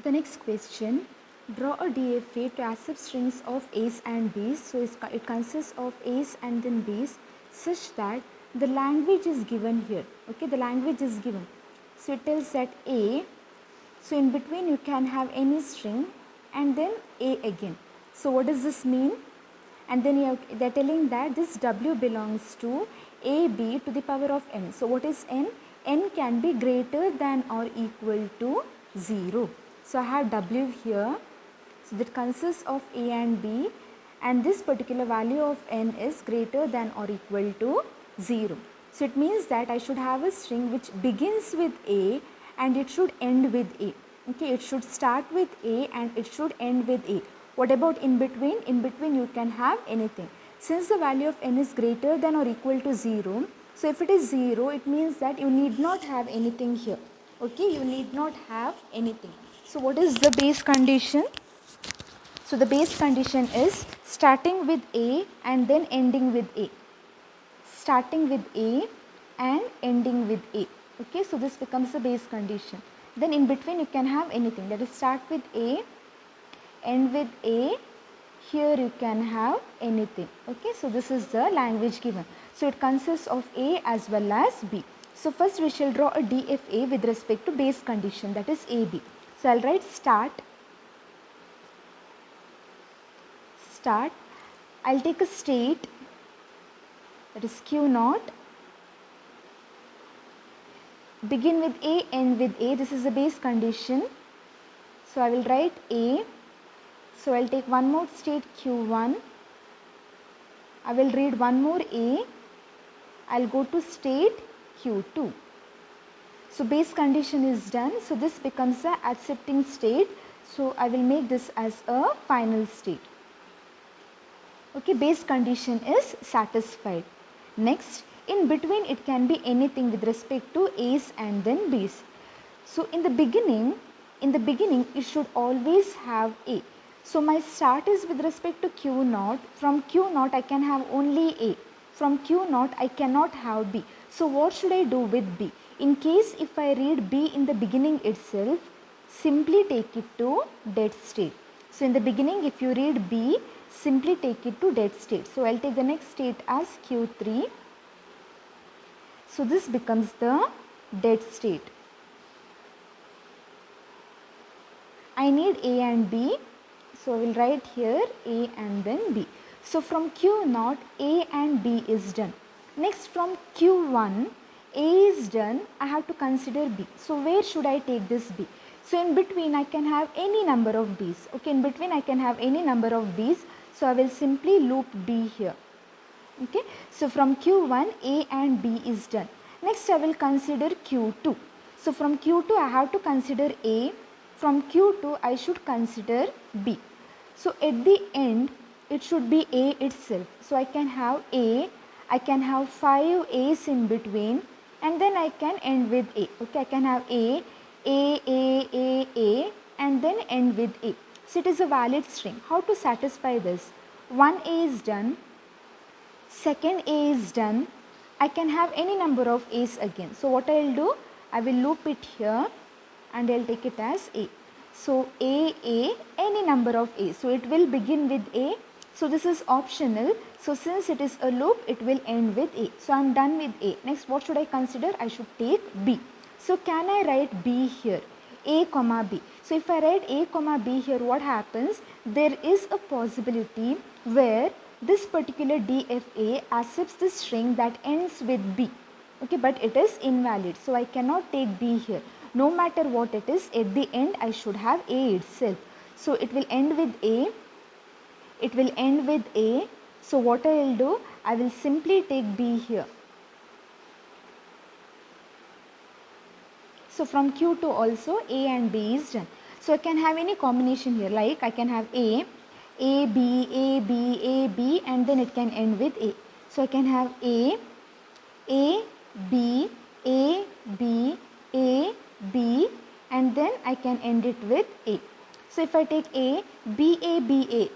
The next question, draw a DFA to accept strings of A's and B's. So it consists of A's and then B's such that the language is given here. Okay, the language is given. So it tells that A, so in between you can have any string and then A again. So what does this mean? And then they're telling that this W belongs to AB to the power of n. So what is n? N can be greater than or equal to 0. So I have W here. So that consists of A and B, and this particular value of n is greater than or equal to 0. So it means that I should have a string which begins with A and it should end with A. Okay, it should start with A and it should end with A. What about in between? In between you can have anything. Since the value of n is greater than or equal to 0, so if it is 0, it means that you need not have anything here. Okay, you need not have anything. So what is the base condition? So the base condition is starting with A and then ending with A. Starting with A and ending with A. Okay, so this becomes the base condition. Then in between you can have anything. That is, start with A, end with A, here you can have anything. Okay, so this is the language given. So it consists of A as well as B. So first we shall draw a DFA with respect to base condition, that is AB. So I'll write start. I'll take a state, that is Q naught. Begin with A, end with A. This is the base condition. So I will write A. So I'll take one more state Q1. I will read one more A. I'll go to state Q2. So base condition is done. So this becomes the accepting state. So I will make this as a final state. Okay, base condition is satisfied. Next, in between it can be anything with respect to A's and then B's. So in the beginning it should always have A. So my start is with respect to Q naught. From Q naught I can have only A. From Q naught I cannot have B. So what should I do with B? In case if I read B in the beginning itself, simply take it to dead state. So in the beginning if you read B, simply take it to dead state. So I'll take the next state as Q3. So this becomes the dead state. I need A and B. So I will write here A and then B. So from Q naught A and B is done. Next from Q1 A is done. I have to consider B. So where should I take this B? So in between I can have any number of B's. Okay, in between I can have any number of B's. So I will simply loop B here. Okay, so from Q1 A and B is done. Next I will consider Q2. So from Q2 I have to consider A. From Q2 I should consider B. So at the end it should be A itself. So I can have A, I can have 5 A's in between, and then I can end with A. Okay, I can have A, and then end with A. So it is a valid string. How to satisfy this? One A is done, second A is done. I can have any number of A's again. So what I will do? I will loop it here and I will take it as A. So A, any number of A. So it will begin with A. So this is optional. So since it is a loop, it will end with A. So I am done with A. Next, what should I consider? I should take B. So can I write B here? A comma B. So if I write A comma B here, what happens? There is a possibility where this particular DFA accepts the string that ends with B. Okay, but it is invalid. So I cannot take B here. No matter what it is, at the end I should have A itself. So it will end with A. It will end with A. So what I will do? I will simply take B here. So from Q2 also A and B is done. So I can have any combination here, like I can have A, B, and then it can end with A. So I can have A, B, and then I can end it with A. So if I take A, B,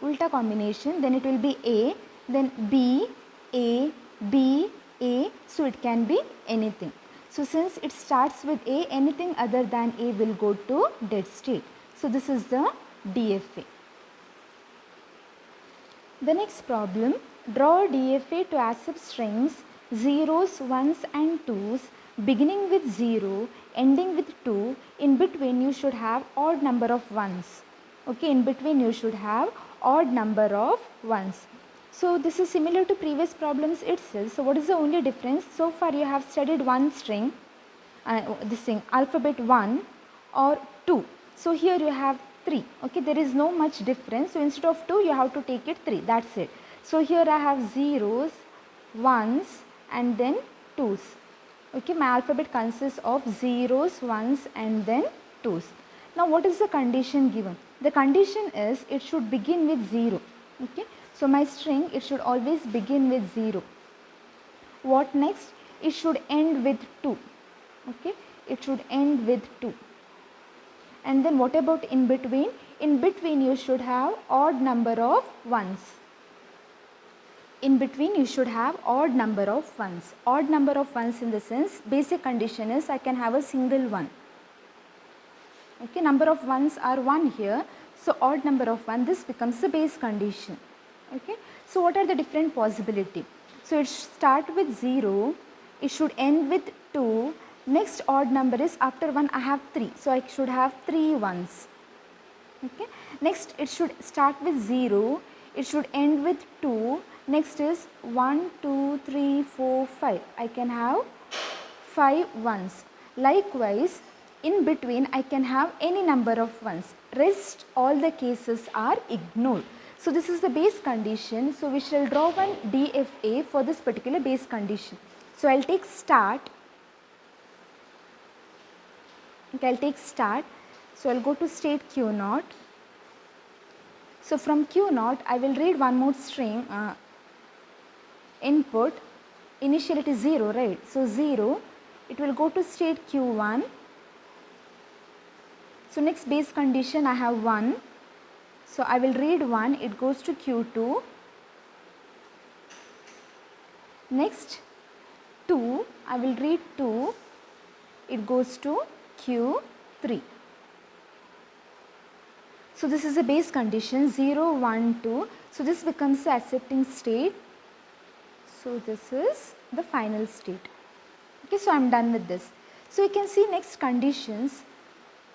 ulta combination, then it will be A, then B, A, so it can be anything. So since it starts with A, anything other than A will go to dead state. So this is the DFA. The next problem, draw a DFA to accept strings zeros, ones and twos beginning with 0, ending with 2. In between you should have odd number of ones. Okay, in between you should have odd number of ones. So this is similar to previous problems itself. So what is the only difference? So far you have studied one string, this thing alphabet 1 or 2. So here you have 3. Okay, there is no much difference. So instead of 2 you have to take it 3. That's it. So here I have zeros, ones and then twos. Okay, my alphabet consists of zeros, ones and then twos. Now what is the condition given? The condition is it should begin with 0. Okay, so my string, it should always begin with 0. What next? It should end with 2. Okay, it should end with 2. And then what about in between? In between you should have odd number of ones. In between you should have odd number of ones. Odd number of ones in the sense, basic condition is I can have a single one. Okay, number of ones are 1 here. So odd number of 1, this becomes the base condition. Okay, so what are the different possibility? So it should start with 0, it should end with 2. Next odd number is after 1 I have 3. So I should have 3 ones. Okay, next it should start with 0, it should end with 2. Next is 1, 2, 3, 4, 5. I can have 5 ones. Likewise, in between I can have any number of ones. Rest all the cases are ignored. So this is the base condition. So we shall draw one DFA for this particular base condition. So I'll take start. Okay, I'll take start. So I'll go to state Q0. So from Q0 I will read one more string input. Initially it is 0, right? So 0, it will go to state Q1. So next base condition I have 1. So I will read 1, it goes to Q2. Next 2, I will read 2, it goes to Q3. So this is a base condition 0, 1, 2. So this becomes the accepting state. So this is the final state. Okay, so I am done with this. So you can see next conditions.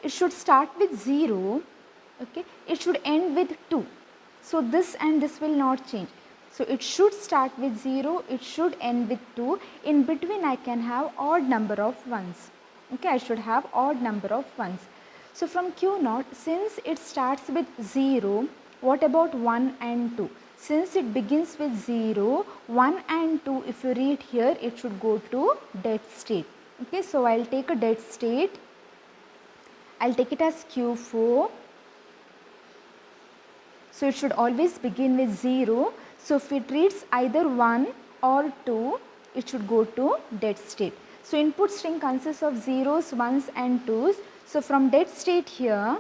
It should start with 0. Okay, it should end with 2. So this and this will not change. So it should start with 0, it should end with 2. In between I can have odd number of ones. Okay, I should have odd number of ones. So from Q0, since it starts with 0, what about 1 and 2? Since it begins with 0, 1 and 2, if you read here, it should go to dead state. Okay, so I'll take a dead state. I'll take it as Q4. So it should always begin with 0. So if it reads either 1 or 2, it should go to dead state. So input string consists of zeros, ones and twos. So from dead state here,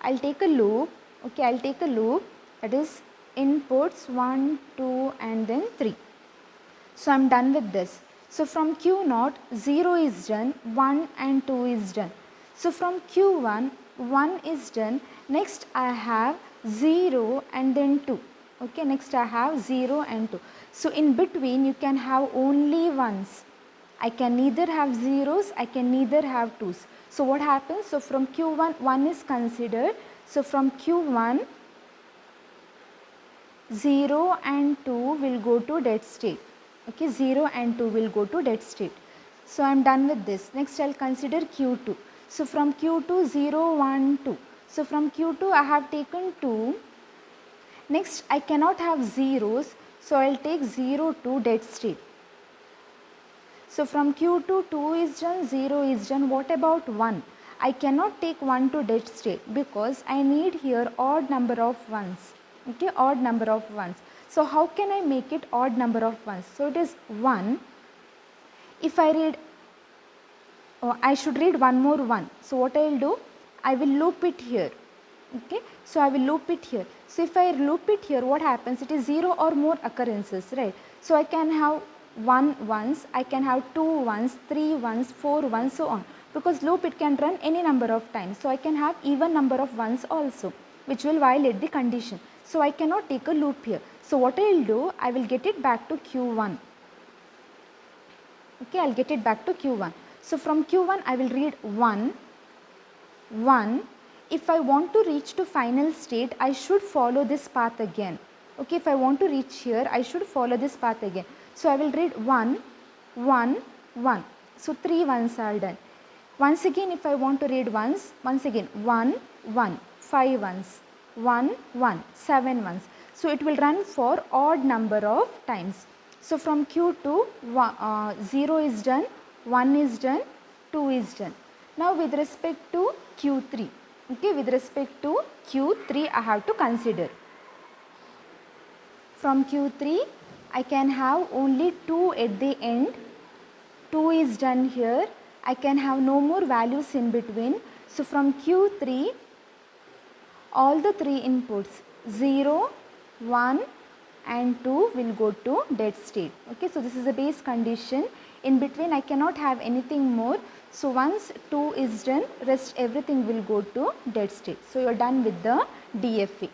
I'll take a loop. Okay, I'll take a loop, that is inputs 1, 2 and then 3. So I'm done with this. So from Q0, 0 is done, 1 and 2 is done. So from Q1, 1 is done. Next I have 0 and then 2. Okay, next I have 0 and 2. So in between you can have only ones. I can neither have zeros, I can neither have twos. So what happens? So from Q1, 1 is considered. So from Q1, 0 and 2 will go to dead state. Okay, 0 and 2 will go to dead state. So I am done with this. Next I will consider Q2. So from Q2, 0, 1, 2. So from Q2 I have taken 2. Next I cannot have zeros. So I will take 0 to dead state. So from Q2, 2 is done, 0 is done. What about 1? I cannot take 1 to dead state because I need here odd number of ones. Okay, odd number of ones. So how can I make it odd number of ones? So it is 1. If I read, I should read one more 1. So what I will do? I will loop it here. Okay, so I will loop it here. So if I loop it here, what happens? It is 0 or more occurrences, right? So I can have 1 once, I can have 2 once, 3 once, 4 once, so on. Because loop it can run any number of times. So I can have even number of ones also, which will violate the condition. So I cannot take a loop here. So what I will do, I will get it back to Q1. Okay, I will get it back to Q1. So from Q1 I will read 1, 1. If I want to reach to final state, I should follow this path again. Okay, if I want to reach here, I should follow this path again. So I will read 1, 1, 1. So 3 ones are done. Once again, if I want to read ones, once again 1, 1, 5 ones, 1, 1, 7 ones. So it will run for odd number of times. So from Q2, 0 is done, 1 is done, 2 is done. Now with respect to Q3, okay, with respect to Q3 I have to consider. From Q3 I can have only 2 at the end, 2 is done here, I can have no more values in between. So from Q3 all the 3 inputs 0, 1 and 2 will go to dead state. Okay, so this is a base condition. In between I cannot have anything more. So once 2 is done, rest everything will go to dead state. So you are done with the DFA.